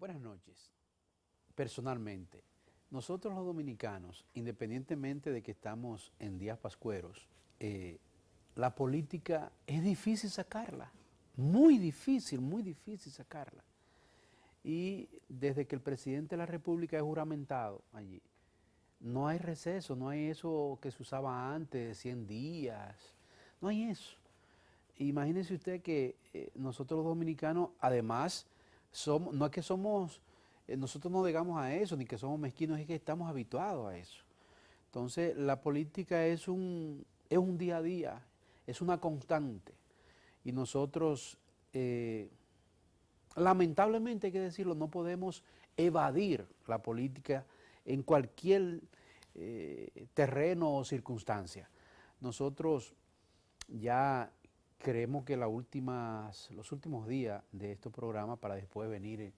Buenas noches. Personalmente, nosotros los dominicanos, independientemente de que estamos en días pascueros, la política es difícil sacarla, muy difícil sacarla. Y desde que el presidente de la República es juramentado allí, no hay receso, no hay eso que se usaba antes, de 100 días, no hay eso. Imagínese usted que nosotros los dominicanos, además, no es que somos, nosotros no llegamos a eso, ni que somos mezquinos, es que estamos habituados a eso. Entonces, la política es un día a día, es una constante. Y nosotros, lamentablemente hay que decirlo, no podemos evadir la política en cualquier terreno o circunstancia. Nosotros ya creemos que los últimos días de estos programas, para después venir,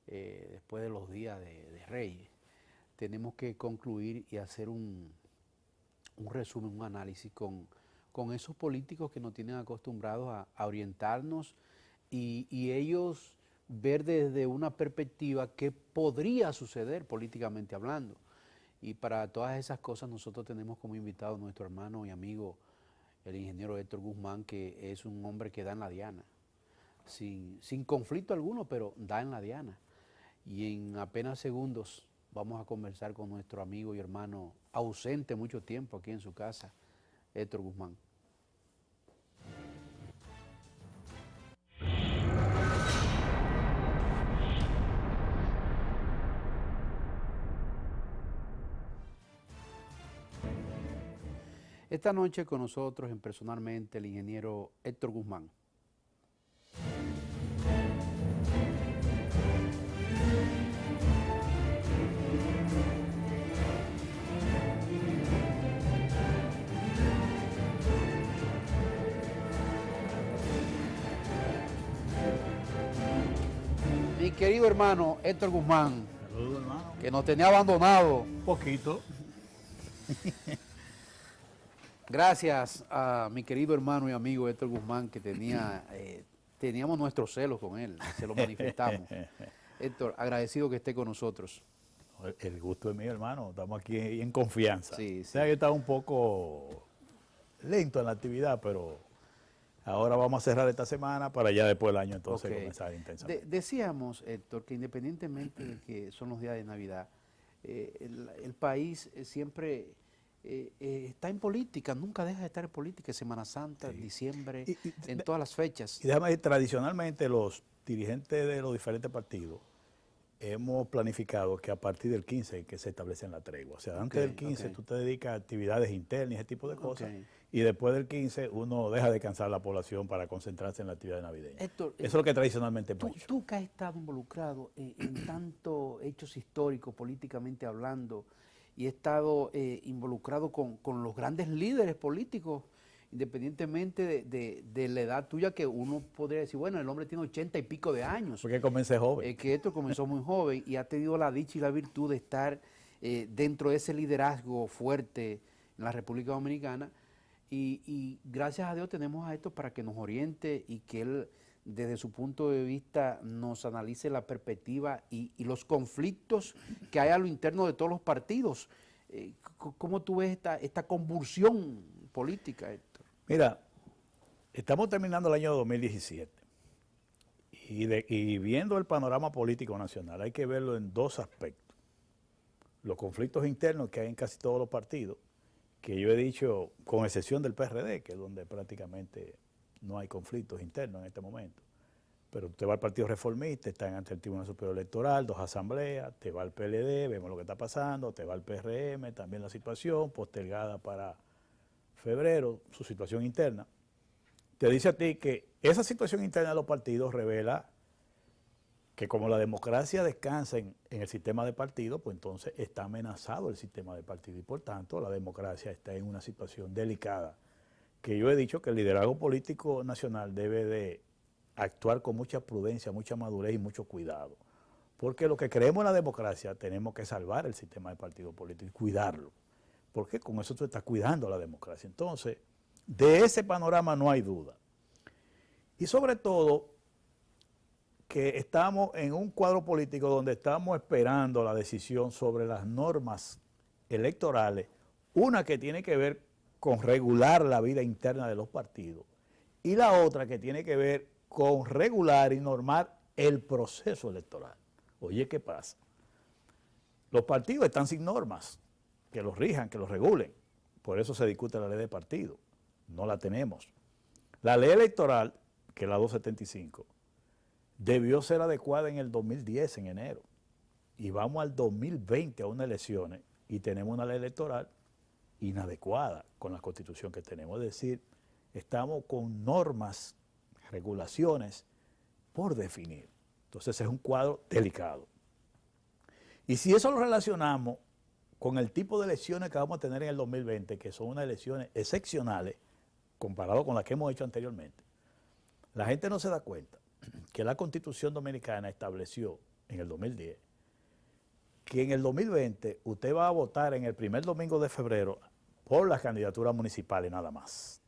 después de los días de Reyes, tenemos que concluir y hacer un resumen, un análisis con esos políticos que nos tienen acostumbrados a orientarnos y ellos ver desde una perspectiva qué podría suceder políticamente hablando. Y para todas esas cosas nosotros tenemos como invitado a nuestro hermano y amigo, el ingeniero Héctor Guzmán, que es un hombre que da en la diana, sin conflicto alguno, pero da en la diana. Y en apenas segundos vamos a conversar con nuestro amigo y hermano ausente mucho tiempo aquí en su casa, Héctor Guzmán. Esta noche con nosotros personalmente el ingeniero Héctor Guzmán. Mi querido hermano Héctor Guzmán. Saludos, hermano. Que nos tenía abandonado. Un poquito. Gracias a mi querido hermano y amigo Héctor Guzmán, que teníamos nuestros celos con él, se lo manifestamos. Héctor, agradecido que esté con nosotros. El gusto es mío, hermano. Estamos aquí en confianza. Sí, O sea, que estaba un poco lento en la actividad, pero ahora vamos a cerrar esta semana para ya después del año entonces comenzar intensamente. Decíamos, Héctor, que independientemente de que son los días de Navidad, el país siempre está en política, nunca deja de estar en política, Semana Santa, diciembre, en todas las fechas. Y déjame decir, tradicionalmente los dirigentes de los diferentes partidos hemos planificado que a partir del 15 que se establecen la tregua. O sea, antes del 15 tú te dedicas a actividades internas y ese tipo de cosas, y después del 15 uno deja de cansar a la población para concentrarse en la actividad navideña. Héctor, eso es lo que tradicionalmente hemos hecho. Tú que has estado involucrado en tantos hechos históricos, políticamente hablando, y he estado involucrado con los grandes líderes políticos, independientemente de la edad tuya, que uno podría decir, bueno, el hombre tiene 80 y pico de años. Porque comencé joven. Que esto comenzó muy joven y ha tenido la dicha y la virtud de estar dentro de ese liderazgo fuerte en la República Dominicana. Y gracias a Dios tenemos a esto para que nos oriente y que él, desde su punto de vista, nos analice la perspectiva y los conflictos que hay a lo interno de todos los partidos. ¿Cómo tú ves esta convulsión política, Héctor? Mira, estamos terminando el año 2017 y viendo el panorama político nacional hay que verlo en dos aspectos. Los conflictos internos que hay en casi todos los partidos, que yo he dicho, con excepción del PRD, que es donde prácticamente no hay conflictos internos en este momento. Pero usted va al Partido Reformista, está ante el Tribunal Superior Electoral, 2 asambleas, te va al PLD, vemos lo que está pasando, te va al PRM, también la situación, postergada para febrero, su situación interna. Te dice a ti que esa situación interna de los partidos revela que como la democracia descansa en el sistema de partidos, pues entonces está amenazado el sistema de partidos y por tanto la democracia está en una situación delicada, que yo he dicho que el liderazgo político nacional debe de actuar con mucha prudencia, mucha madurez y mucho cuidado, porque lo que creemos en la democracia tenemos que salvar el sistema de partidos políticos y cuidarlo, porque con eso tú estás cuidando la democracia. Entonces, de ese panorama no hay duda. Y sobre todo, que estamos en un cuadro político donde estamos esperando la decisión sobre las normas electorales, una que tiene que ver con regular la vida interna de los partidos y la otra que tiene que ver con regular y normar el proceso electoral. Oye, ¿qué pasa? Los partidos están sin normas que los rijan, que los regulen. Por eso se discute la ley de partido. No la tenemos. La ley electoral, que es la 275, debió ser adecuada en el 2010, en enero. Y vamos al 2020 a unas elecciones y tenemos una ley electoral inadecuada con la constitución que tenemos. Es decir, estamos con normas, regulaciones por definir. Entonces es un cuadro delicado. Y si eso lo relacionamos con el tipo de elecciones que vamos a tener en el 2020, que son unas elecciones excepcionales comparado con las que hemos hecho anteriormente, la gente no se da cuenta que la Constitución Dominicana estableció en el 2010 que en el 2020 usted va a votar en el primer domingo de febrero por las candidaturas municipales nada más.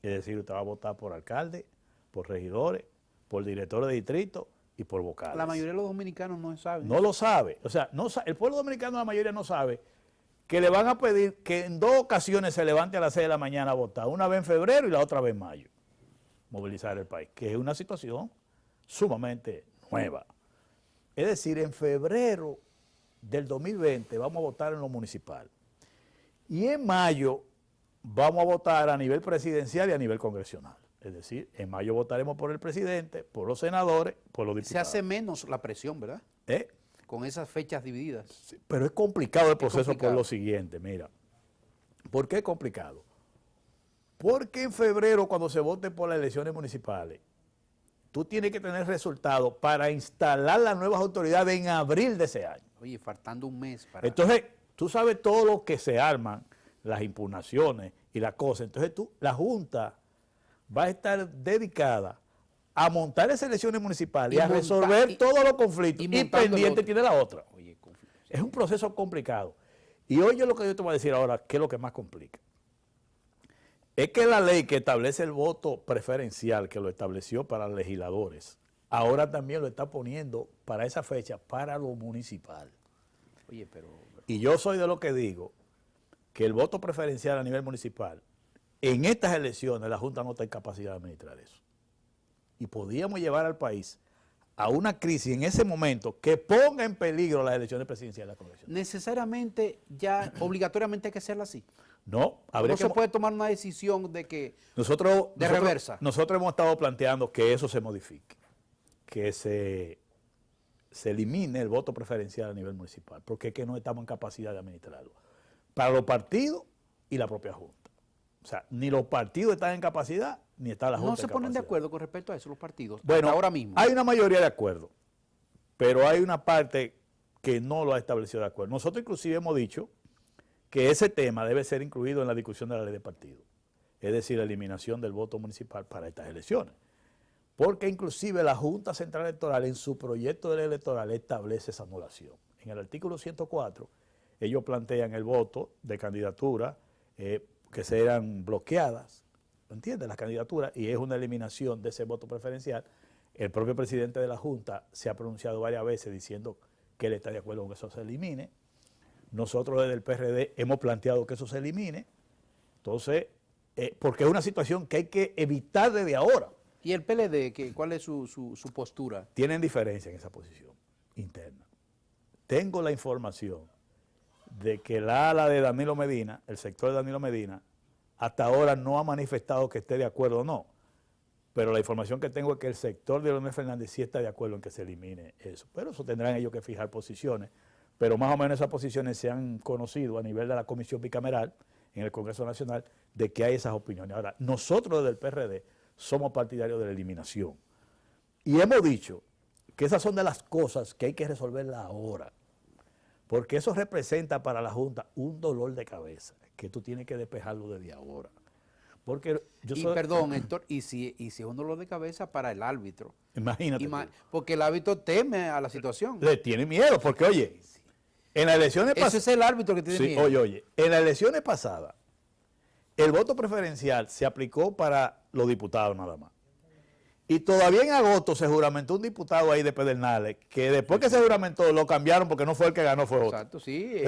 Es decir, usted va a votar por alcalde, por regidores, por directores de distrito y por vocales. La mayoría de los dominicanos no saben. No lo sabe. O sea, el pueblo dominicano, la mayoría no sabe que le van a pedir que en 2 ocasiones se levante a las 6 de la mañana a votar. Una vez en febrero y la otra vez en mayo. Movilizar el país, que es una situación sumamente nueva. Es decir, en febrero del 2020 vamos a votar en lo municipal. Y en mayo vamos a votar a nivel presidencial y a nivel congresional. Es decir, en mayo votaremos por el presidente, por los senadores, por los diputados. Se hace menos la presión, ¿verdad? ¿Eh? Con esas fechas divididas. Sí, pero es complicado el proceso complicado. por lo siguiente, mira. ¿Por qué es complicado? Porque en febrero, cuando se vote por las elecciones municipales, tú tienes que tener resultados para instalar las nuevas autoridades en abril de ese año. Oye, faltando un mes para... Entonces, tú sabes todo lo que se arman, las impugnaciones y las cosas. Entonces, la Junta va a estar dedicada a montar esas elecciones municipales y a resolver todos los conflictos. Y pendiente tiene la otra. Oye, conflicto. Es un proceso complicado. Y oye lo que yo te voy a decir ahora, que es lo que más complica. Es que la ley que establece el voto preferencial, que lo estableció para legisladores, ahora también lo está poniendo para esa fecha, para lo municipal. Oye, pero... Y yo soy de lo que digo que el voto preferencial a nivel municipal, en estas elecciones la Junta no está en capacidad de administrar eso. Y podíamos llevar al país a una crisis en ese momento que ponga en peligro las elecciones presidenciales y las congresionales. Necesariamente, ya obligatoriamente hay que hacerlo así. No, No se puede tomar una decisión de que... Nosotros reversa. Nosotros hemos estado planteando que eso se modifique, que se elimine el voto preferencial a nivel municipal, porque es que no estamos en capacidad de administrarlo. Para los partidos y la propia Junta. O sea, ni los partidos están en capacidad, ni está la Junta en capacidad. ¿No se ponen de acuerdo con respecto a eso los partidos? Bueno, hasta ahora mismo. Hay una mayoría de acuerdo, pero hay una parte que no lo ha establecido de acuerdo. Nosotros inclusive hemos dicho que ese tema debe ser incluido en la discusión de la ley de partido, es decir, la eliminación del voto municipal para estas elecciones. Porque inclusive la Junta Central Electoral en su proyecto de ley electoral establece esa anulación. En el artículo 104, ellos plantean el voto de candidatura que serán bloqueadas, ¿entiendes? Las candidaturas, y es una eliminación de ese voto preferencial. El propio presidente de la Junta se ha pronunciado varias veces diciendo que él está de acuerdo con que eso se elimine. Nosotros desde el PRD hemos planteado que eso se elimine. Entonces, porque es una situación que hay que evitar desde ahora. ¿Y el PLD, cuál es su postura? Tienen diferencia en esa posición interna. Tengo la información de que la ala de Danilo Medina, el sector de Danilo Medina, hasta ahora no ha manifestado que esté de acuerdo o no. Pero la información que tengo es que el sector de Leonel Fernández sí está de acuerdo en que se elimine eso. Pero eso tendrán ellos que fijar posiciones. Pero más o menos esas posiciones se han conocido a nivel de la Comisión Bicameral en el Congreso Nacional de que hay esas opiniones. Ahora, nosotros desde el PRD somos partidarios de la eliminación. Y hemos dicho que esas son de las cosas que hay que resolverlas ahora. Porque eso representa para la Junta un dolor de cabeza, que tú tienes que despejarlo desde ahora. Porque perdón, Héctor, y si es un dolor de cabeza para el árbitro. Imagínate. Porque el árbitro teme a la situación. Le tiene miedo, porque oye, en las elecciones pasadas... Ese es el árbitro que tiene miedo. Oye, en las elecciones pasadas, el voto preferencial se aplicó para los diputados nada más. Y todavía en agosto se juramentó un diputado ahí de Pedernales, que después que se juramentó lo cambiaron porque no fue el que ganó, fue otro. Exacto, sí.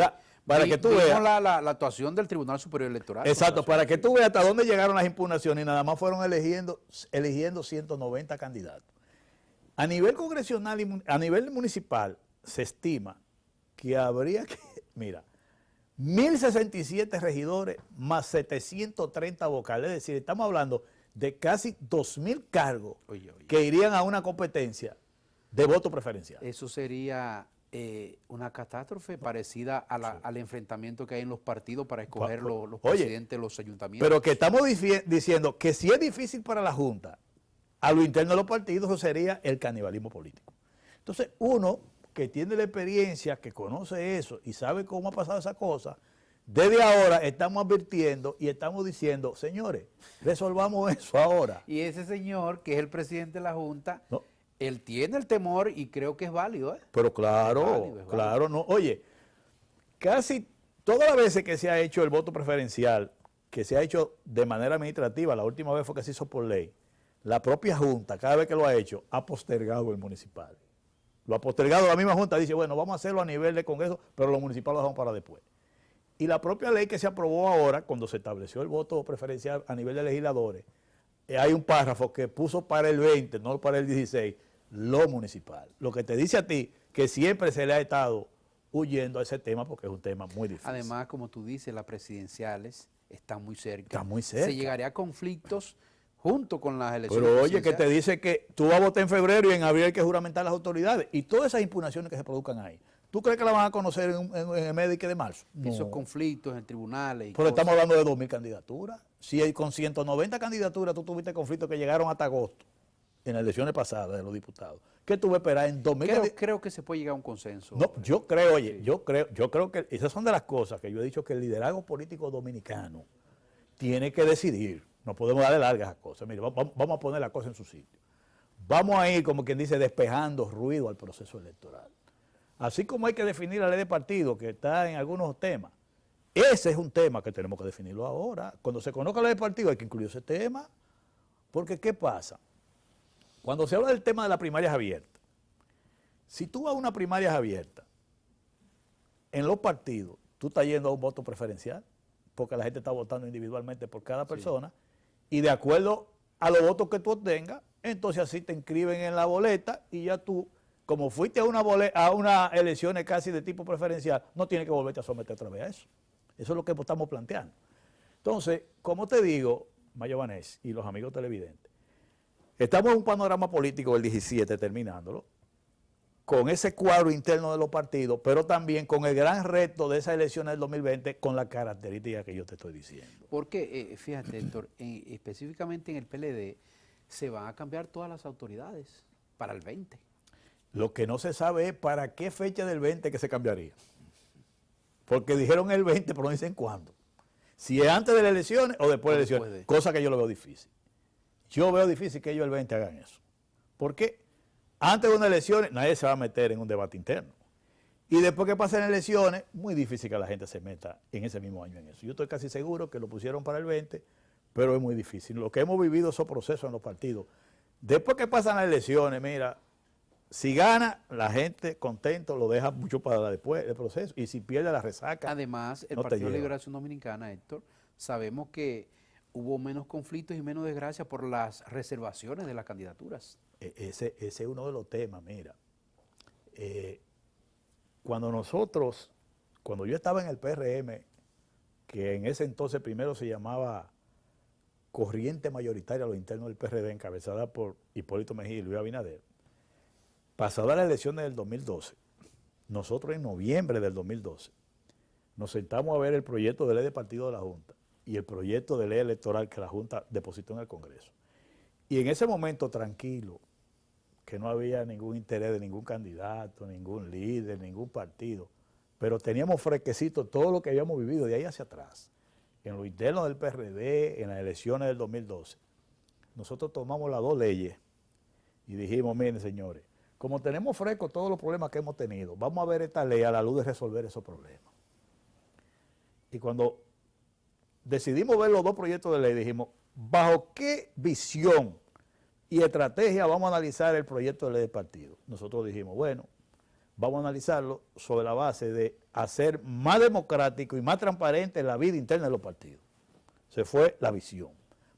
Para que tú veas la actuación del Tribunal Superior Electoral. Exacto, para que tú veas hasta dónde llegaron las impugnaciones y nada más fueron eligiendo 190 candidatos. A nivel congresional y a nivel municipal se estima que habría que, mira, 1.067 regidores más 730 vocales, es decir, estamos hablando de casi 2.000 cargos que irían a una competencia de voto preferencial. Eso sería una catástrofe parecida al enfrentamiento que hay en los partidos para escoger los presidentes de los ayuntamientos. Pero que estamos diciendo que si es difícil para la Junta, a lo interno de los partidos, eso sería el canibalismo político. Entonces, uno que tiene la experiencia, que conoce eso y sabe cómo ha pasado esa cosa, desde ahora estamos advirtiendo y estamos diciendo, señores, resolvamos eso ahora. Y ese señor, que es el presidente de la Junta, él tiene el temor y creo que es válido. Pero claro, es válido. Claro, no. Oye, casi todas las veces que se ha hecho el voto preferencial, que se ha hecho de manera administrativa, la última vez fue que se hizo por ley, la propia Junta, cada vez que lo ha hecho, ha postergado el municipal. Lo ha postergado, la misma Junta dice, bueno, vamos a hacerlo a nivel de Congreso, pero lo municipal lo dejamos para después. Y la propia ley que se aprobó ahora, cuando se estableció el voto preferencial a nivel de legisladores, hay un párrafo que puso para el 20, no para el 16, lo municipal. Lo que te dice a ti que siempre se le ha estado huyendo a ese tema porque es un tema muy difícil. Además, como tú dices, las presidenciales están muy cerca. Están muy cerca. Se llegaría a conflictos junto con las elecciones. Pero oye, que te dice que tú vas a votar en febrero y en abril hay que juramentar las autoridades. Y todas esas impugnaciones que se produzcan ahí, ¿tú crees que la van a conocer en el mes de marzo? No. Esos conflictos en tribunales. Pero estamos hablando de 2.000 candidaturas. Si con 190 candidaturas tú tuviste conflictos que llegaron hasta agosto, en las elecciones pasadas de los diputados, ¿qué tú vas a esperar en 2000? Creo que se puede llegar a un consenso. No, yo creo, oye, sí. yo creo que esas son de las cosas que yo he dicho que el liderazgo político dominicano tiene que decidir. No podemos darle largas a cosas. Mire, vamos a poner la cosa en su sitio. Vamos a ir, como quien dice, despejando ruido al proceso electoral. Así como hay que definir la ley de partido, que está en algunos temas, ese es un tema que tenemos que definirlo ahora. Cuando se conozca la ley de partido hay que incluir ese tema, porque ¿qué pasa? Cuando se habla del tema de las primarias abiertas, si tú vas a una primaria abierta, en los partidos, tú estás yendo a un voto preferencial, porque la gente está votando individualmente por cada persona, y de acuerdo a los votos que tú obtengas, entonces así te inscriben en la boleta y ya tú, como fuiste a unas elecciones casi de tipo preferencial, no tienes que volverte a someter otra vez a eso. Eso es lo que estamos planteando. Entonces, como te digo, Mayo Vanés y los amigos televidentes, estamos en un panorama político del 17, terminándolo, con ese cuadro interno de los partidos, pero también con el gran reto de esas elecciones del 2020, con las características que yo te estoy diciendo. Porque, fíjate, Héctor, específicamente en el PLD, se van a cambiar todas las autoridades para el 20. Lo que no se sabe es para qué fecha del 20 que se cambiaría. Porque dijeron el 20, pero no dicen cuándo. Si es antes de las elecciones o después de las elecciones, cosa que yo lo veo difícil. Yo veo difícil que ellos el 20 hagan eso. Porque antes de unas elecciones nadie se va a meter en un debate interno. Y después que pasen elecciones, muy difícil que la gente se meta en ese mismo año en eso. Yo estoy casi seguro que lo pusieron para el 20, pero es muy difícil. Lo que hemos vivido esos procesos en los partidos. Después que pasan las elecciones, mira, si gana, la gente contento lo deja mucho para después del proceso. Y si pierde, la resaca. Además, el Partido de Liberación Dominicana, Héctor, sabemos que hubo menos conflictos y menos desgracia por las reservaciones de las candidaturas. Ese es uno de los temas, mira. Cuando yo estaba en el PRM, que en ese entonces primero se llamaba Corriente Mayoritaria a lo interno del PRD, encabezada por Hipólito Mejía y Luis Abinader, pasada las elecciones del 2012, nosotros en noviembre del 2012 nos sentamos a ver el proyecto de ley de partido de la Junta y el proyecto de ley electoral que la Junta depositó en el Congreso. Y en ese momento, tranquilo, que no había ningún interés de ningún candidato, ningún líder, ningún partido, pero teníamos fresquecito todo lo que habíamos vivido de ahí hacia atrás, en lo interno del PRD, en las elecciones del 2012. Nosotros tomamos las dos leyes y dijimos, miren señores, como tenemos fresco todos los problemas que hemos tenido, vamos a ver esta ley a la luz de resolver esos problemas. Y cuando decidimos ver los dos proyectos de ley, dijimos, ¿bajo qué visión y estrategia, vamos a analizar el proyecto de ley de partido. Nosotros dijimos, bueno, vamos a analizarlo sobre la base de hacer más democrático y más transparente la vida interna de los partidos. Se fue la visión.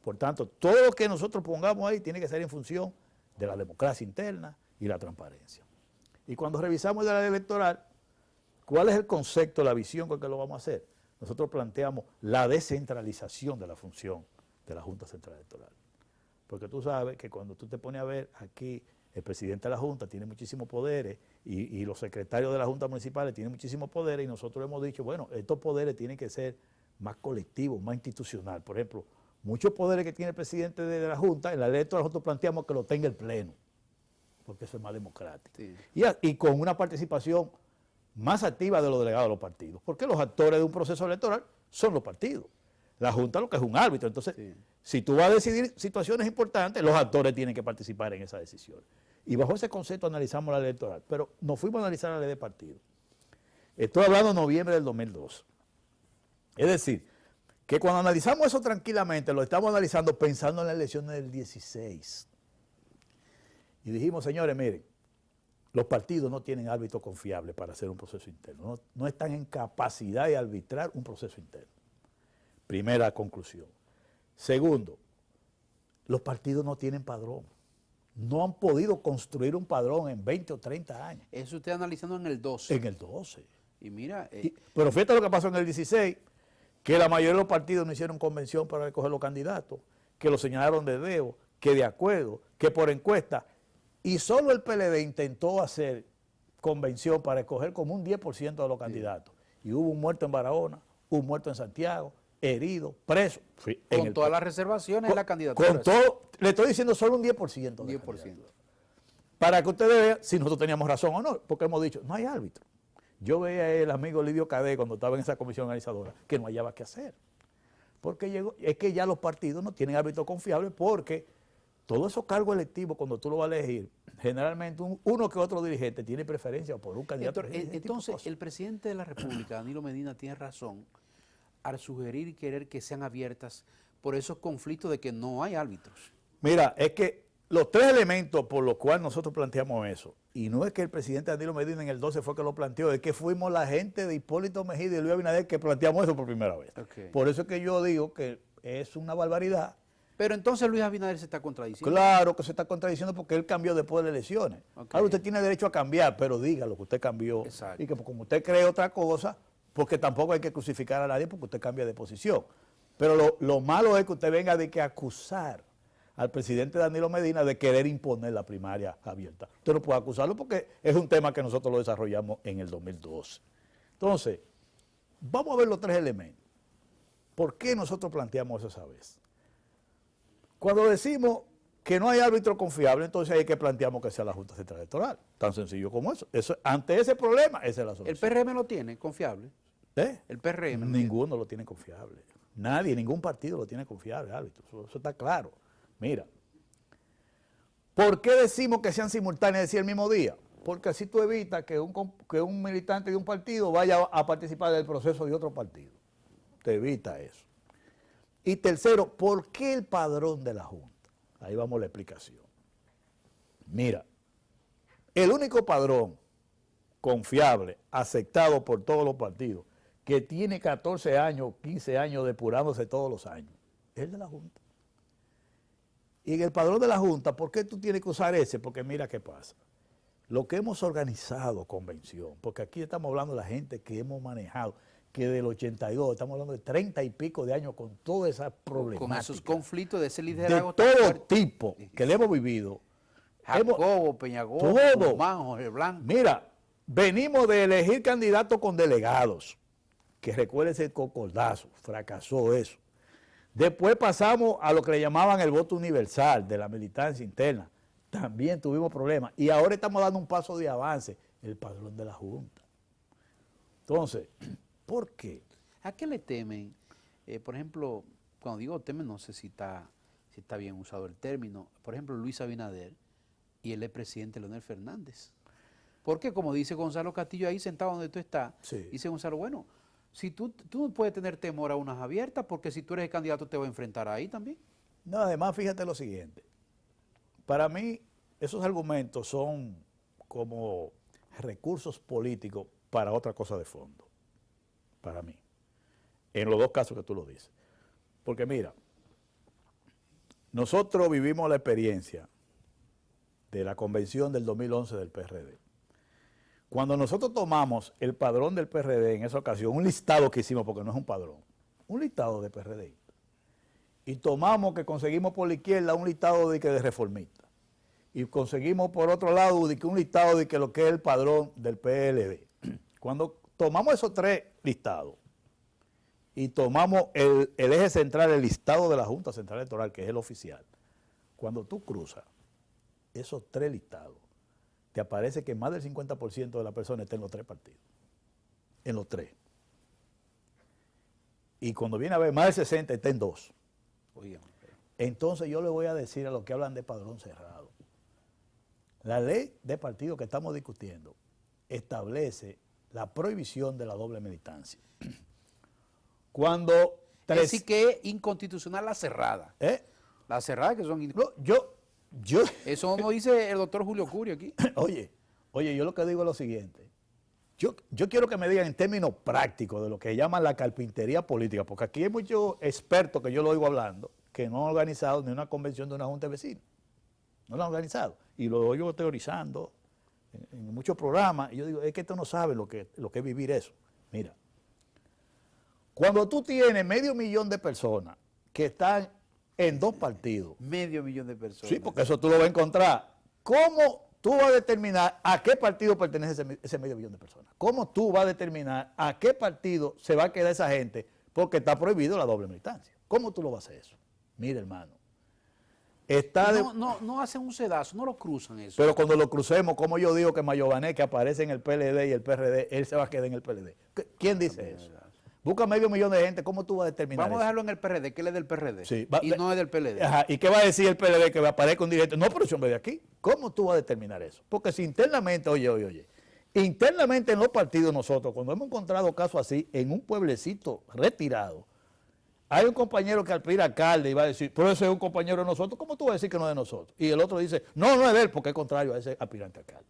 Por tanto, todo lo que nosotros pongamos ahí tiene que ser en función de la democracia interna y la transparencia. Y cuando revisamos la ley electoral, ¿cuál es el concepto, la visión con que lo vamos a hacer? Nosotros planteamos la descentralización de la función de la Junta Central Electoral. Porque tú sabes que cuando tú te pones a ver aquí, el presidente de la Junta tiene muchísimos poderes y los secretarios de la Junta municipales tienen muchísimos poderes y nosotros hemos dicho, bueno, estos poderes tienen que ser más colectivos, más institucional. Por ejemplo, muchos poderes que tiene el presidente de la Junta, en la ley electoral nosotros planteamos que lo tenga el Pleno, porque eso es más democrático. Sí. Y con una participación más activa de los delegados de los partidos, porque los actores de un proceso electoral son los partidos. La Junta lo que es un árbitro, entonces, sí, si tú vas a decidir situaciones importantes, los actores tienen que participar en esa decisión. Y bajo ese concepto analizamos la ley electoral, pero nos fuimos a analizar la ley de partidos. Estoy hablando de noviembre del 2002. Es decir, que cuando analizamos eso tranquilamente, lo estamos analizando pensando en las elecciones del 16. Y dijimos, señores, miren, los partidos no tienen árbitro confiable para hacer un proceso interno, no están en capacidad de arbitrar un proceso interno. Primera conclusión. Segundo, los partidos no tienen padrón. No han podido construir un padrón en 20 o 30 años. Eso usted analizando en el 12. En el 12. Y mira... pero fíjate lo que pasó en el 16, que la mayoría de los partidos no hicieron convención para recoger los candidatos, que lo señalaron de dedo, que de acuerdo, que por encuesta, y solo el PLD intentó hacer convención para escoger como un 10% de los candidatos. Y hubo un muerto en Barahona, un muerto en Santiago, herido, preso. Con todas las reservaciones en la candidatura. Con todo, le estoy diciendo solo un 10%. 10%. Para que ustedes vean si nosotros teníamos razón o no, porque hemos dicho, no hay árbitro. Yo veía al amigo Lidio Cadé cuando estaba en esa comisión organizadora, que no hallaba qué hacer. Porque es que ya los partidos no tienen árbitro confiable porque todos esos cargos electivos, cuando tú lo vas a elegir, generalmente uno que otro dirigente tiene preferencia por un candidato. Entonces, el presidente de la República, Danilo Medina, tiene razón al sugerir y querer que sean abiertas por esos conflictos de que no hay árbitros. Mira, es que los tres elementos por los cuales nosotros planteamos eso, y no es que el presidente Danilo Medina en el 12 fue que lo planteó, es que fuimos la gente de Hipólito Mejía y Luis Abinader que planteamos eso por primera vez. Okay. Por eso es que yo digo que es una barbaridad. Pero entonces Luis Abinader se está contradiciendo. Claro que se está contradiciendo porque él cambió después de las elecciones. Okay. Ahora usted tiene derecho a cambiar, pero diga lo que usted cambió. Exacto. Y que como usted cree otra cosa, porque tampoco hay que crucificar a nadie porque usted cambia de posición. Pero lo malo es que usted venga de que acusar al presidente Danilo Medina de querer imponer la primaria abierta. Usted no puede acusarlo porque es un tema que nosotros lo desarrollamos en el 2012. Entonces, vamos a ver los tres elementos. ¿Por qué nosotros planteamos eso esa vez? Cuando decimos que no hay árbitro confiable, entonces hay que planteamos que sea la Junta Central Electoral. Tan sencillo como eso. Ante ese problema, esa es la solución. ¿El PRM lo tiene confiable? ¿El PRM? Ninguno lo tiene confiable. Nadie, ningún partido lo tiene confiable, árbitro. Eso está claro. Mira, ¿por qué decimos que sean simultáneas, decir el mismo día? Porque así tú evitas que un militante de un partido vaya a participar del proceso de otro partido. Te evita eso. Y tercero, ¿por qué el padrón de la Junta? Ahí vamos a la explicación. Mira, el único padrón confiable, aceptado por todos los partidos, que tiene 14 años, 15 años depurándose todos los años, es el de la Junta. Y en el padrón de la Junta, ¿por qué tú tienes que usar ese? Porque mira qué pasa. Lo que hemos organizado, convención, porque aquí estamos hablando de la gente que hemos manejado, que del 82, estamos hablando de 30 y pico de años con toda esa problemática. Con esos conflictos de ese liderazgo. De todo tipo que le hemos vivido. Jacobo, Peñagó, Guzmán, Jorge Blanco. Mira, venimos de elegir candidatos con delegados, que recuérdense el cocordazo, fracasó eso. Después pasamos a lo que le llamaban el voto universal de la militancia interna. También tuvimos problemas. Y ahora estamos dando un paso de avance, el padrón de la Junta. Entonces, ¿por qué? ¿A qué le temen? Por ejemplo, cuando digo temen, no sé si está bien usado el término. Por ejemplo, Luis Abinader y el expresidente Leonel Fernández. Porque, como dice Gonzalo Castillo ahí sentado donde tú estás, sí, dice Gonzalo, bueno, si tú no puedes tener temor a unas abiertas, porque si tú eres el candidato te va a enfrentar ahí también. No, además fíjate lo siguiente. para mí esos argumentos son como recursos políticos para otra cosa de fondo, para mí, en los dos casos que tú lo dices. Porque mira, nosotros vivimos la experiencia de la convención del 2011 del PRD. Cuando nosotros tomamos el padrón del PRD en esa ocasión, un listado que hicimos, porque no es un padrón, un listado de PRD, y tomamos que conseguimos por la izquierda un listado de reformistas, y conseguimos por otro lado de que un listado de que lo que es el padrón del PLD. Cuando tomamos esos tres listados y tomamos el eje central, el listado de la Junta Central Electoral, que es el oficial, cuando tú cruzas esos tres listados, te aparece que más del 50% de la persona está en los tres partidos. En los tres. Y cuando viene a ver, más del 60% está en dos. Oye, entonces yo le voy a decir a los que hablan de padrón cerrado. La ley de partido que estamos discutiendo establece la prohibición de la doble militancia. Cuando es decir que es inconstitucional la cerrada. La cerrada que son... No, eso no dice el doctor Julio Curio aquí. Oye, yo lo que digo es lo siguiente. Yo quiero que me digan en términos prácticos de lo que llaman la carpintería política, porque aquí hay muchos expertos que yo lo oigo hablando, que no han organizado ni una convención de una junta de vecinos. No lo han organizado. Y lo oigo teorizando en muchos programas. Y yo digo, es que tú no sabes lo que es vivir eso. Mira, cuando tú tienes 500,000 de personas que están en dos partidos. 500,000 de personas. Sí, porque eso tú lo vas a encontrar. ¿Cómo tú vas a determinar a qué partido pertenece ese 500,000 de personas? ¿Cómo tú vas a determinar a qué partido se va a quedar esa gente? Porque está prohibido la doble militancia. ¿Cómo tú lo vas a hacer eso? Mira, hermano. No hacen un sedazo, no lo cruzan eso. Pero cuando lo crucemos, como yo digo que Mayobané, que aparece en el PLD y el PRD, él se va a quedar en el PLD. ¿Quién dice eso? Busca 500,000 de gente, ¿cómo tú vas a determinar Vamos eso? a dejarlo en el PRD, que él es del PRD. Sí, y no es del PLD. Ajá, ¿y qué va a decir el PLD que aparezca un directo? No, pero ese hombre de aquí. ¿Cómo tú vas a determinar eso? Porque si internamente, oye, internamente en los partidos nosotros, cuando hemos encontrado casos así, en un pueblecito retirado, hay un compañero que aspira a alcalde y va a decir, pero ese es un compañero de nosotros, ¿cómo tú vas a decir que no es de nosotros? Y el otro dice, no es de él, porque es contrario a ese aspirante a alcalde.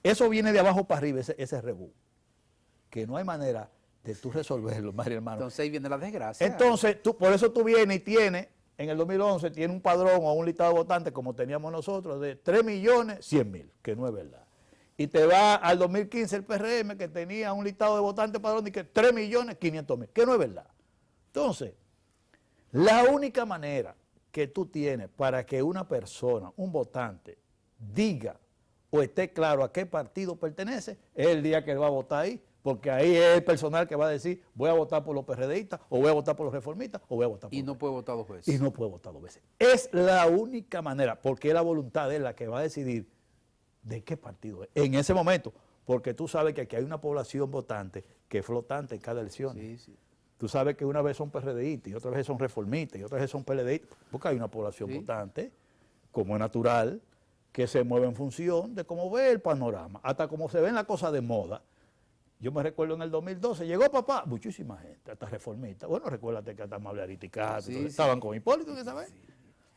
Eso viene de abajo para arriba, ese rebú, que no hay manera de tú resolverlo, María hermano. Entonces ahí viene la desgracia. Entonces, por eso tú vienes y tienes, en el 2011, tienes un padrón o un listado de votantes, como teníamos nosotros, de 3.100.000, que no es verdad. Y te va al 2015 el PRM, que tenía un listado de votantes padrón de que 3.500.000, que no es verdad. Entonces, la única manera que tú tienes para que una persona, un votante, diga o esté claro a qué partido pertenece, es el día que él va a votar ahí, porque ahí es el personal que va a decir, voy a votar por los PRDistas, o voy a votar por los reformistas, o voy a votar por Y no puede votar dos veces. Y no puede votar dos veces. Es la única manera, porque es la voluntad de él la que va a decidir de qué partido es. En ese momento, porque tú sabes que aquí hay una población votante que es flotante en cada elección. Sí, sí. Tú sabes que una vez son PRDistas, y otra vez son reformistas, y otra vez son PLDistas, porque hay una población votante, como es natural, que se mueve en función de cómo ve el panorama, hasta cómo se ven las cosas de moda. Yo me recuerdo en el 2012, llegó papá, muchísima gente, hasta reformistas. Bueno, recuérdate que hasta Amable Ariticato, estaban con Hipólito, ¿qué sabes?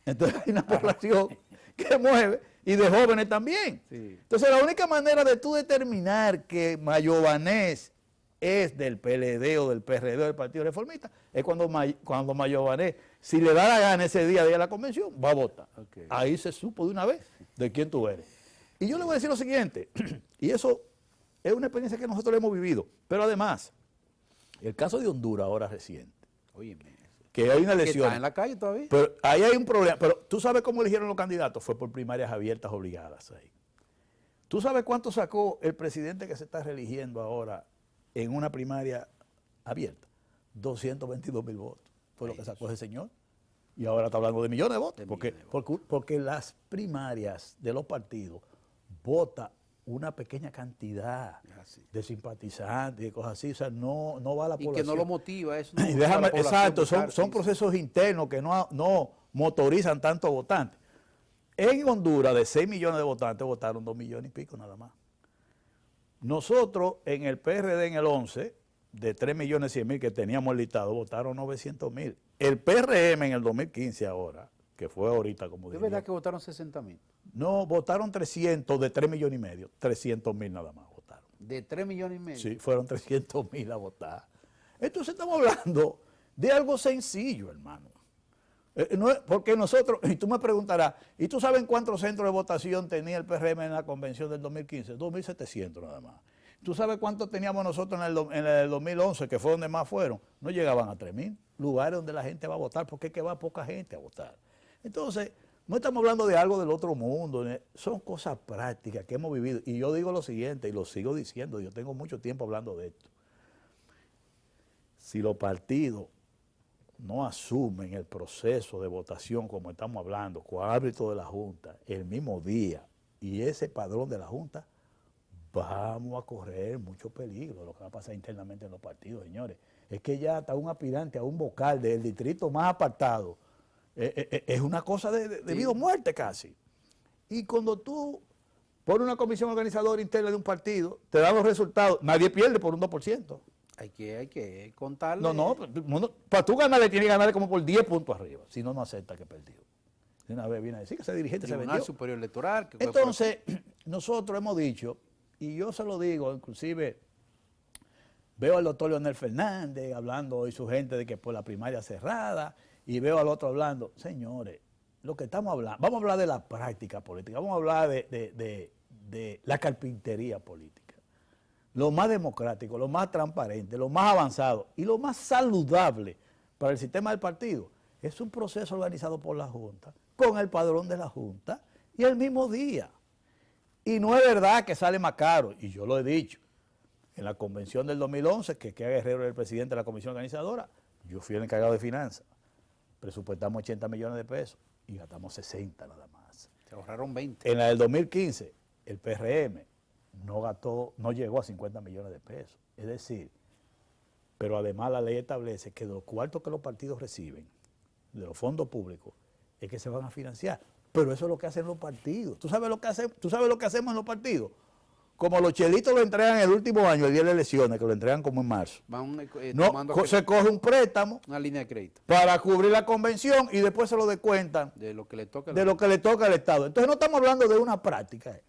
Entonces hay una población que mueve, y de jóvenes también. Sí. Entonces la única manera de tú determinar que Mayobanés es del PLD o del PRD o del Partido Reformista es cuando Mayobanés, si le da la gana ese día de la convención, va a votar. Okay. Ahí se supo de una vez de quién tú eres. Y yo le voy a decir lo siguiente, y eso es una experiencia que nosotros hemos vivido, pero además, el caso de Honduras ahora reciente, que hay una elección. ¿Está en la calle todavía? Pero ahí hay un problema, pero ¿tú sabes cómo eligieron los candidatos? Fue por primarias abiertas obligadas ahí. ¿Tú sabes cuánto sacó el presidente que se está reeligiendo ahora en una primaria abierta? 222,000 votos. Fue lo que sacó ese señor. Y ahora está hablando de millones de votos. Porque las primarias de los partidos vota una pequeña cantidad de simpatizantes y cosas así. O sea, no va a la población. Y que no lo motiva eso. No, exacto, son procesos internos que no motorizan tanto votantes. En Honduras, de 6 millones de votantes, votaron 2 millones y pico nada más. Nosotros, en el PRD, en el 11, de 3.100.000 que teníamos listado, votaron 900,000. El PRM en el 2015 ahora, que fue ahorita, como ¿Es diría. verdad que votaron 60.000? No, votaron 300 de 3 millones y medio. 300.000 nada más votaron. ¿De 3 millones y medio? Sí, fueron 300.000 a votar. Entonces estamos hablando de algo sencillo, hermano. No es, porque nosotros, y tú me preguntarás, ¿y tú sabes cuántos centros de votación tenía el PRM en la convención del 2015? 2.700 nada más. ¿Tú sabes cuántos teníamos nosotros en el 2011, que fue donde más fueron? No llegaban a 3.000 lugares donde la gente va a votar, porque es que va poca gente a votar. Entonces, no estamos hablando de algo del otro mundo, son cosas prácticas que hemos vivido. Y yo digo lo siguiente, y lo sigo diciendo, yo tengo mucho tiempo hablando de esto. Si los partidos no asumen el proceso de votación como estamos hablando, con árbitro de la Junta, el mismo día, y ese padrón de la Junta, vamos a correr mucho peligro lo que va a pasar internamente en los partidos, señores. Es que ya hasta un aspirante a un vocal del distrito más apartado, es una cosa de vida o muerte casi. Y cuando tú pones una comisión organizadora interna de un partido, te dan los resultados, nadie pierde por un 2%. Hay que contarle. No, para tú ganarle tienes que ganarle como por 10 puntos arriba, si no, no acepta que perdió. De una vez viene a decir que ese dirigente se Tribunal vendió. Superior Electoral. Que Entonces, nosotros hemos dicho, y yo se lo digo, inclusive veo al doctor Leonel Fernández hablando y su gente de que por la primaria cerrada, y veo al otro hablando, señores, lo que estamos hablando, vamos a hablar de la práctica política, vamos a hablar de la carpintería política. Lo más democrático, lo más transparente, lo más avanzado y lo más saludable para el sistema del partido es un proceso organizado por la Junta, con el padrón de la Junta y el mismo día. Y no es verdad que sale más caro, y yo lo he dicho, en la convención del 2011, que Guerrero era el presidente de la comisión organizadora, yo fui el encargado de finanzas, presupuestamos 80 millones de pesos y gastamos 60 nada más. Se ahorraron 20. En la del 2015, el PRM no llegó a 50 millones de pesos. Es decir, pero además la ley establece que de los cuartos que los partidos reciben, de los fondos públicos, es que se van a financiar. Pero eso es lo que hacen los partidos. ¿Tú sabes lo que hacemos en los partidos? Como los chelitos lo entregan el último año, el día de las elecciones, que lo entregan como en marzo. Se coge un préstamo, una línea de crédito, para cubrir la convención y después se lo descuentan de lo que le toca al Estado. Entonces no estamos hablando de una práctica.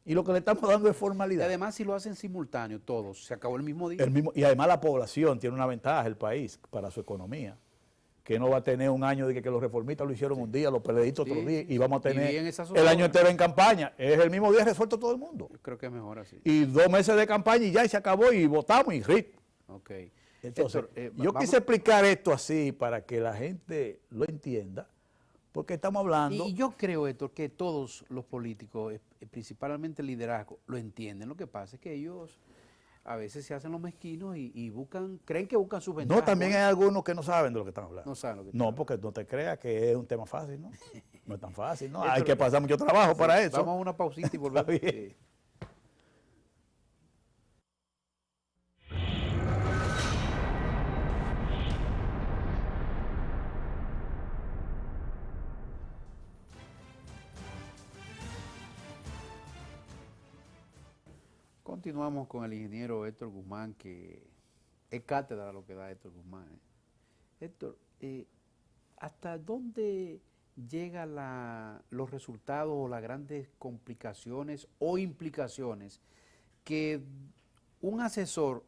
Y lo que le estamos dando es formalidad. Y además, si lo hacen simultáneo todos, se acabó el mismo día. Y además la población tiene una ventaja, el país, para su economía, que no va a tener un año de que los reformistas lo hicieron un día, los PLDistas otro día, y vamos a tener el año entero en campaña. Es el mismo día resuelto todo el mundo. Yo creo que es mejor así. Y 2 meses de campaña y ya, y se acabó, y votamos, y RIT. Ok. Entonces, yo quise explicar esto así para que la gente lo entienda, porque estamos hablando... Y yo creo, Héctor, que todos los políticos, principalmente el liderazgo, lo entienden. Lo que pasa es que ellos a veces se hacen los mezquinos y creen que buscan sus ventajas. No, también hay algunos que no saben de lo que están hablando. No saben lo que No, porque no te creas que es un tema fácil, ¿no? No es tan fácil, ¿no? Hay que pasar mucho trabajo para eso. Vamos a una pausita y volvemos. Continuamos con el ingeniero Héctor Guzmán, que es cátedra lo que da Héctor Guzmán. Héctor, ¿hasta dónde llegan los resultados o las grandes complicaciones o implicaciones que un asesor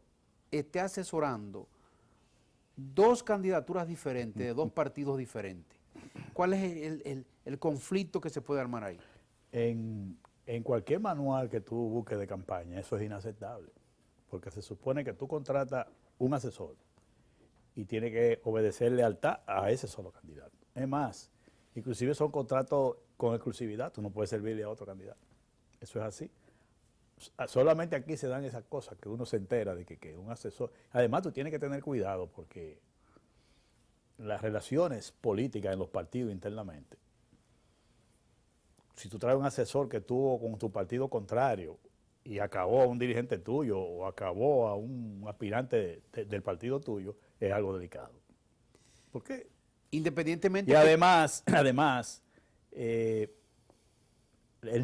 esté asesorando 2 candidaturas diferentes de 2 partidos diferentes? ¿Cuál es el conflicto que se puede armar ahí? En cualquier manual que tú busques de campaña, eso es inaceptable, porque se supone que tú contratas un asesor y tiene que obedecer lealtad a ese solo candidato. Es más, inclusive son contratos con exclusividad, tú no puedes servirle a otro candidato. Eso es así. Solamente aquí se dan esas cosas que uno se entera de que un asesor... Además, tú tienes que tener cuidado porque las relaciones políticas en los partidos internamente, si tú traes un asesor que estuvo con tu partido contrario y acabó a un dirigente tuyo o acabó a un aspirante del partido tuyo, es algo delicado. ¿Por qué? Independientemente... Y además, el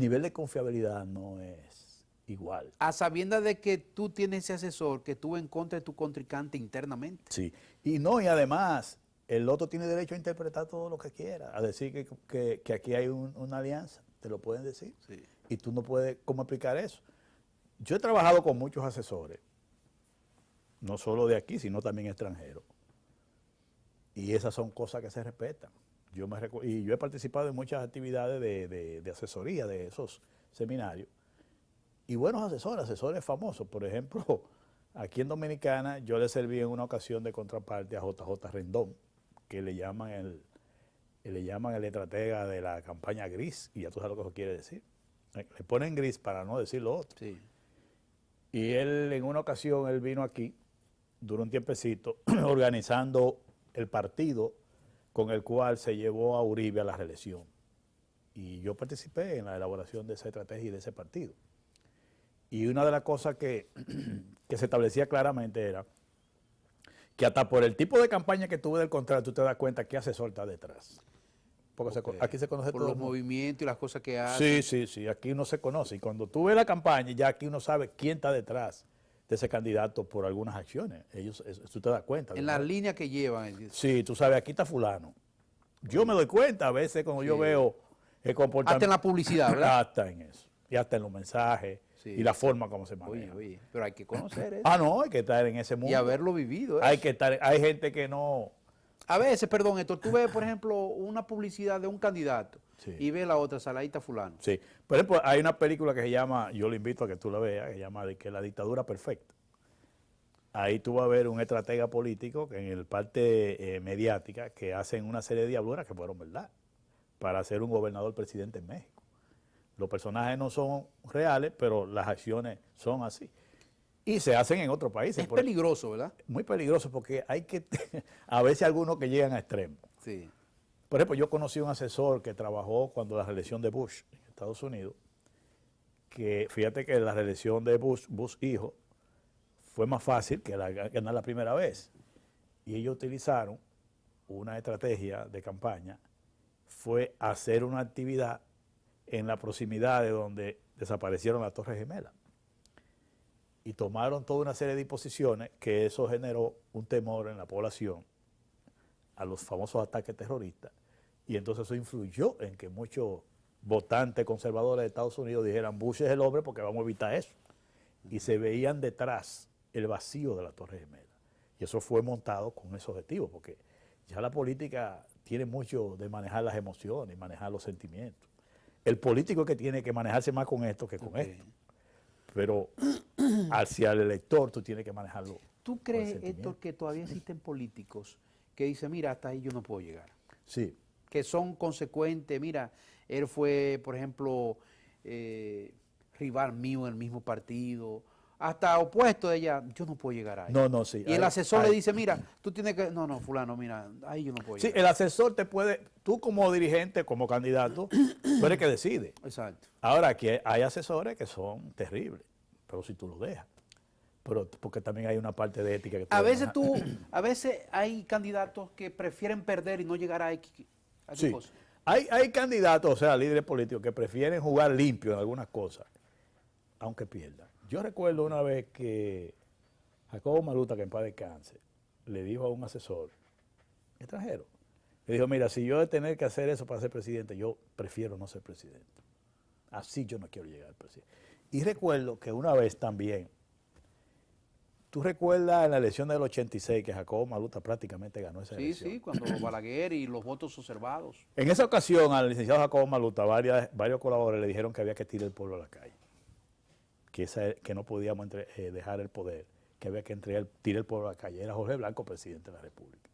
nivel de confiabilidad no es igual. A sabiendas de que tú tienes ese asesor que estuvo en contra de tu contrincante internamente. Sí, y además, el otro tiene derecho a interpretar todo lo que quiera, a decir que aquí hay una alianza, te lo pueden decir. Sí. Y tú no puedes, ¿cómo explicar eso? Yo he trabajado con muchos asesores, no solo de aquí, sino también extranjeros. Y esas son cosas que se respetan. Y yo he participado en muchas actividades de asesoría de esos seminarios. Y buenos asesores famosos. Por ejemplo, aquí en Dominicana yo le serví en una ocasión de contraparte a JJ Rendón, que le llaman el estratega de la campaña gris, y ya tú sabes lo que eso quiere decir. Le ponen gris para no decir lo otro. Sí. Y él, en una ocasión, él vino aquí, duró un tiempecito, organizando el partido con el cual se llevó a Uribe a la reelección. Y yo participé en la elaboración de esa estrategia y de ese partido. Y una de las cosas que se establecía claramente era que hasta por el tipo de campaña que tuve del contrato, tú te das cuenta qué asesor está detrás. Porque aquí se conoce por todo los el mundo. movimientos y las cosas que hace. Sí, aquí uno se conoce. Y cuando tú ves la campaña, ya aquí uno sabe quién está detrás de ese candidato por algunas acciones. Tú te das cuenta. En las líneas que llevan. Sí, tú sabes, aquí está fulano. Yo me doy cuenta a veces cuando yo veo el comportamiento. Hasta en la publicidad, ¿verdad? Hasta en eso. Y hasta en los mensajes y la forma como se maneja. Oye, pero hay que conocer eso. No, hay que estar en ese mundo. Y haberlo vivido. Hay que estar, hay gente que no. A veces, perdón, Héctor, tú ves, por ejemplo, una publicidad de un candidato y ves la otra, Saladita fulano. Sí. Por ejemplo, hay una película que se llama, yo le invito a que tú la veas, que se llama La dictadura perfecta. Ahí tú vas a ver un estratega político que en el parte mediática que hacen una serie de diabluras que fueron verdad para ser un gobernador presidente en México. Los personajes no son reales, pero las acciones son así. Y se hacen en otros países. Es peligroso, ¿verdad? Muy peligroso porque hay que, a veces algunos que llegan a extremos. Sí. Por ejemplo, yo conocí un asesor que trabajó cuando la reelección de Bush en Estados Unidos, que fíjate que la reelección de Bush hijo, fue más fácil que ganar la primera vez. Y ellos utilizaron una estrategia de campaña, fue hacer una actividad en la proximidad de donde desaparecieron las Torres Gemelas. Y tomaron toda una serie de disposiciones que eso generó un temor en la población a los famosos ataques terroristas. Y entonces eso influyó en que muchos votantes conservadores de Estados Unidos dijeran, Bush es el hombre porque vamos a evitar eso. Y se veían detrás el vacío de la Torre Gemela. Y eso fue montado con ese objetivo, porque ya la política tiene mucho de manejar las emociones y manejar los sentimientos. El político es que tiene que manejarse más con esto que con esto. Pero hacia el elector tú tienes que manejarlo. ¿Tú crees, Héctor, que todavía existen políticos que dicen, mira, hasta ahí yo no puedo llegar? Sí. Que son consecuentes. Mira, él fue, por ejemplo, rival mío en el mismo partido, hasta opuesto de ella, yo no puedo llegar ahí. No, sí. Y el asesor le dice, mira, tú tienes que, no, fulano, mira, ahí yo no puedo llegar. Sí, el asesor te puede, tú como dirigente, como candidato, tú eres que decide. Exacto. Ahora, aquí hay asesores que son terribles, pero si tú lo dejas. Pero porque también hay una parte de ética que a veces hay candidatos que prefieren perder y no llegar a X sí. cosas. Hay candidatos, o sea, líderes políticos que prefieren jugar limpio en algunas cosas, aunque pierdan. Yo recuerdo una vez que Jacobo Malutta, que en paz descanse, le dijo a un asesor extranjero, le dijo, mira, si yo de tener que hacer eso para ser presidente, yo prefiero no ser presidente. Así yo no quiero llegar al presidente. Y recuerdo que una vez también, ¿tú recuerdas en la elección del 86 que Jacobo Malutta prácticamente ganó esa elección? Sí, cuando Balaguer y los votos observados. En esa ocasión al licenciado Jacobo Malutta, varios colaboradores le dijeron que había que tirar el pueblo a la calle, que no podíamos dejar el poder, que había que tirar el pueblo a la calle. Era Jorge Blanco, presidente de la República.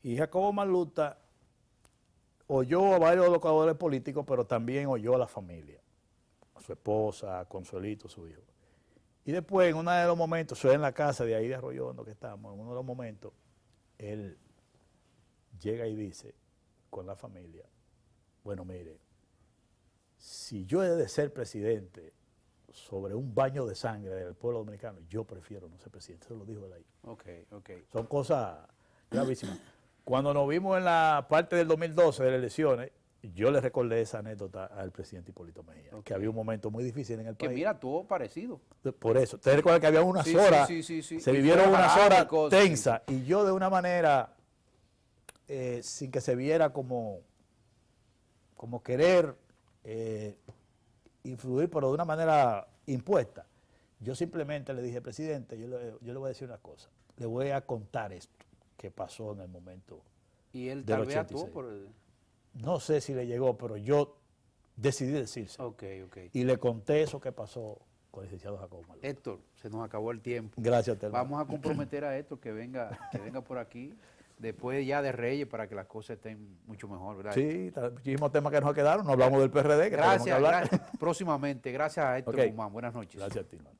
Y Jacobo Malutta oyó a varios de los colaboradores políticos, pero también oyó a la familia, a su esposa, a Consuelito, su hijo. Y después, en uno de los momentos, soy en la casa de ahí de Arroyo Hondo que estamos, en uno de los momentos, él llega y dice con la familia, bueno, mire, si yo he de ser presidente sobre un baño de sangre del pueblo dominicano, yo prefiero no ser presidente. Eso lo dijo él ahí. Ok. Son cosas gravísimas. Cuando nos vimos en la parte del 2012 de las elecciones, yo le recordé esa anécdota al presidente Hipólito Mejía, que había un momento muy difícil en el país. Que mira, todo parecido. Por eso. Ustedes recuerdan que había unas horas, sí. se vivieron unas horas tensas, y yo de una manera sin que se viera como querer influir, pero de una manera impuesta. Yo simplemente le dije, presidente, yo le voy a decir una cosa, le voy a contar esto que pasó en el momento Y él del tal vez 86. actuó por el... No sé si le llegó, pero yo decidí decirse. Ok, ok. Y le conté eso que pasó con el licenciado Jacobo Malú. Héctor, se nos acabó el tiempo. Gracias, a ti, hermano. Vamos a comprometer a Héctor que venga por aquí, después ya de Reyes, para que las cosas estén mucho mejor, ¿verdad? Sí, muchísimos temas que nos quedaron. No hablamos del PRD, que tenemos que Gracias, hablar. próximamente. Gracias a Héctor Ok. Guzmán. Buenas noches. Gracias a ti, hermano.